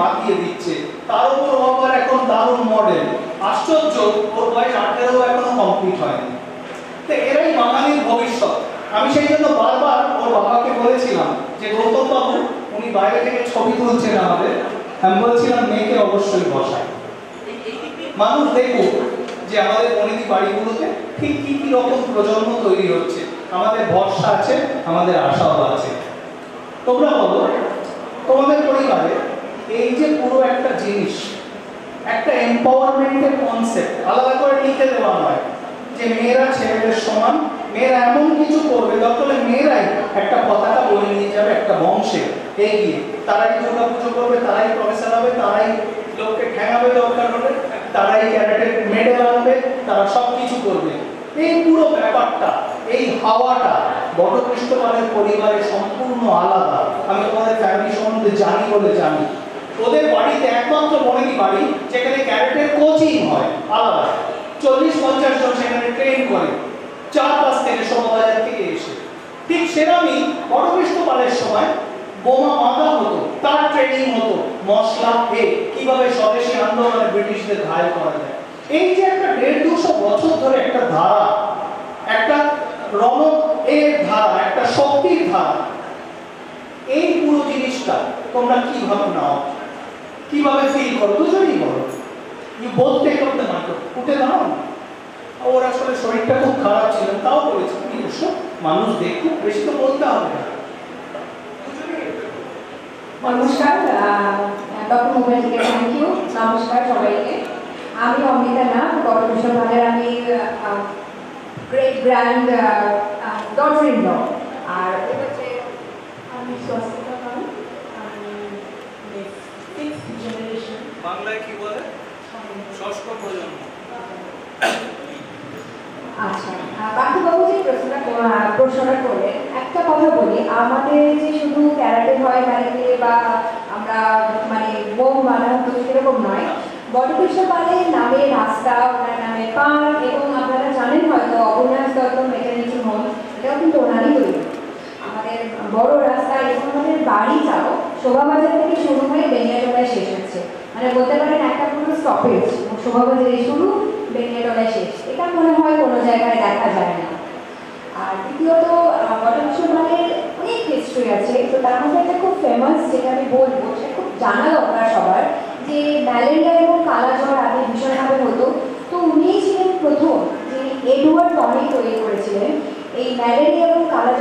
মাতিয়ে দিচ্ছে, তার উপর আবার এখন দারুণ মডেল। আশ্চর্য, ওর বয়স 18 এখনো কমপ্লিট হয়নি। তো এরাই বাঙালির ভবিষ্যৎ। আমি সেই জন্য বারবার ওর বাবাকে বলেছিলাম যে গৌতম বাবু, উনি বাইরে থেকে ছবি তুলছেন আমাদের, আমি বলছিলাম মেয়েকে অবশ্যই বসাই, মানুষ দেখুক যে আমাদের বনেদি বাড়িগুলোতে ঠিক কি কি রকম প্রজন্ম তৈরি হচ্ছে। আমাদের ভরসা আছে, আমাদের আশাও আছে। তোমরা বলো, তোমাদের পরিবারে এই যে পুরো একটা জিনিস, একটা এম্পাওয়ারমেন্টের কনসেপ্ট আলাদা করে লিখে দেওয়া হয় যে মেয়েরা ছেলেদের সমান, মেয়েরা এমন কিছু করবে, দরকার হলে মেয়েরাই একটা পতাকা বয়ে নিয়ে যাবে একটা বংশে এগিয়ে, তারাই দুর্গা পুজো করবে, তারাই প্রফেসর হবে, তারাই লোককে ঠেঙাবে দরকার হলে, তারাই ক্যারেটের মেডেল আনবে, তারা সব কিছু করবে। এই পুরো ব্যাপারটা, এই হাওয়াটা বটকৃষ্ণপালের পরিবারে সম্পূর্ণ আলাদা। আমি তোমাদের ফ্যামিলি সম্বন্ধে জানি বলে জানি। ওদের বাড়িতে একমাত্র বনেদি বাড়ি যেখানে ক্যারেটের কোচিং হয় আলাদা, 40-50 জন সেখানে ট্রেন করে 4-5 থেকে শোভাবাজার থেকে এসে। ঠিক সেরকমই বটকৃষ্ণপালের সময় বোমা বাঁধা হতো, তার ট্রেনিং হতো, মশলা কিভাবে স্বদেশী আন্দোলনে ব্রিটিশদের ঘায়েল করা যায়। এই যে একটা 150-200 বছর ধরে একটা ধারা, একটা এর ধারা, একটা শক্তির ধারা, এই পুরো জিনিসটা তোমরা কিভাবে নাও, কিভাবে ফিল করো? দুজনেই বলো। বলতে করতে মাত্র উঠে দাও। ওর আসলে শরীরটা খুব খারাপ ছিল, তাও বলেছে মানুষ দেখুক, বেশি তো বলতে হবে না। নমস্কার ডক্টর মুখার্জিকে থ্যাংক ইউ। নমস্কার সবাইকে। আমি অমৃতা নাথ, বটকৃষ্ণপালের আমি great grand daughter in law. আর হচ্ছে আমি স্বস্তিকা পাল, ফিফথ জেনারেশন। বাংলায় কি বলে? ষষ্ঠ প্রজন্ম। আচ্ছা, বাবু যে প্রশ্নটা করলেন, একটা কথা বলি, আমাদের যে শুধু ক্যারাটে হয় ক্যারাটে বা আমরা মানে বোম বানানো হতো সেরকম নয়। বটকৃষ্ণপালের নামে রাস্তা, ওনার নামে পার্ক, এবং আপনারা জানেন হয়তো অবিনাশ দত্ত মেটার্নিটি হোম, এটাও কিন্তু ওনারই তৈরি। আমাদের বড় রাস্তা এবং আমাদের বাড়িটাও শোভাবাজার থেকে শুরু হয়ে বেনিয়াটোলায় শেষ হচ্ছে, মানে বলতে পারেন একটা পুরো স্টপেজ, শোভাবাজারে শুরু বেনিয়াটোলায় শেষ। এটা মনে হয় কোনো জায়গায় দেখা যায় না। আর দ্বিতীয়ত বটকৃষ্ণপালের অনেক হিস্ট্রি আছে, তো তার মধ্যে একটা খুব ফেমাস যেটা আমি বলবো, সেটা খুব জানা দরকার সবার, যে ম্যালেরিয়া এবং কালাজ্বর আগে ভীষণভাবে হতো। তো উনিই ছিলেন প্রথম যিনি এডওয়ার্ড টনিক তৈরি করেছিলেন এই ম্যালেরিয়া এবং কালাজ্বর